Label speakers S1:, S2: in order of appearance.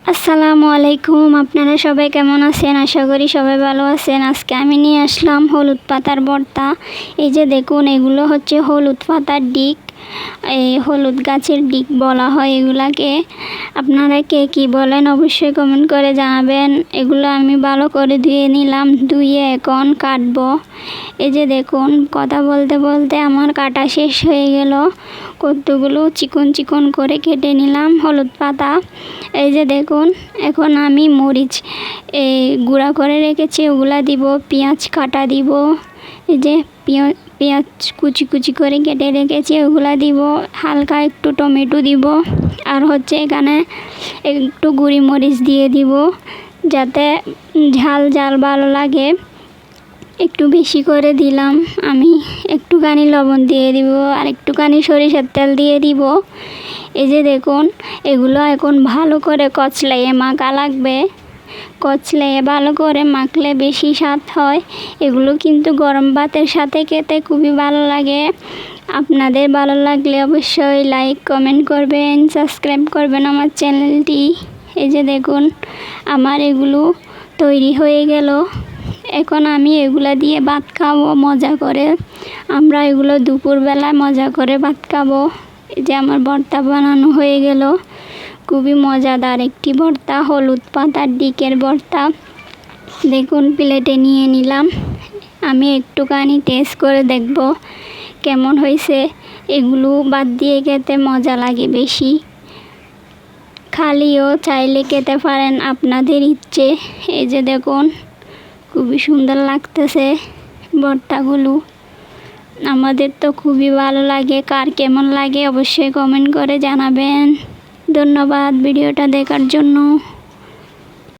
S1: আসসালামু আলাইকুম, আপনারা সবাই কেমন আছেন? আশা করি সবাই ভালো আছেন। আজকে আমি নিয়ে আসলাম হলুদ পাতার ভর্তা। এই যে দেখুন, এগুলো হচ্ছে হলুদ পাতার ডিক। এই হলুদ গাছের ডিক বলা হয় এগুলাকে। আপনারা কে কী বলেন অবশ্যই কমেন্ট করে জানাবেন। এগুলো আমি ভালো করে ধুয়ে নিলাম, ধুয়ে এখন কাটবো। এই যে দেখুন, কথা বলতে বলতে আমার কাটা শেষ হয়ে গেল। কতগুলো চিকন চিকন করে কেটে নিলাম হলুদ পাতা। এই যে দেখুন, এখন আমি মরিচ গুঁড়া করে রেখেছি, ওগুলা দিব। পেঁয়াজ কাটা দিব। এই যে পেঁয়াজ কুচি কুচি করে কেটে রেখেছি, ওগুলা দিব। হালকা একটু টমেটো দিব, আর হচ্ছে এখানে একটু গুঁড়ি মরিচ দিয়ে দিব, যাতে ঝাল ঝাল ভালো লাগে। একটু বেশি করে দিলাম আমি। একটুখানি লবণ দিয়ে দিব, আর একটুখানি সরিষার তেল দিয়ে দিব। এই যে দেখুন, এগুলো এখন ভালো করে কচলাইয়ে মাখা লাগবে। কচলাইয়ে ভালো করে মাখলে বেশি স্বাদ হয়। এগুলো কিন্তু গরম ভাতের সাথে খেতে খুবই ভালো লাগে। আপনাদের ভালো লাগলে অবশ্যই লাইক কমেন্ট করবেন, সাবস্ক্রাইব করবেন আমার চ্যানেলটি। এই যে দেখুন, আমার এগুলো তৈরি হয়ে গেল। এখন আমি এগুলা দিয়ে ভাত খাবো মজা করে। আমরা এগুলো দুপুরবেলায় মজা করে ভাত খাবো। এই যে আমার ভর্তা বানানো হয়ে গেল। খুবই মজাদার একটি ভর্তা, হলুদ পাতার ডিকের ভর্তা। দেখুন, প্লেটে নিয়ে নিলাম। আমি একটুখানি টেস্ট করে দেখব কেমন হয়েছে। এগুলো বাদ দিয়ে খেতে মজা লাগে বেশি। খালিও চাইলে খেতে পারেন, আপনাদের ইচ্ছে। এই যে দেখুন, খুবই সুন্দর লাগতেছে ভর্তাগুলো। আমাদের তো খুবই ভালো লাগে। কার কেমন লাগে অবশ্যই কমেন্ট করে জানাবেন। ধন্যবাদ ভিডিওটা দেখার জন্য।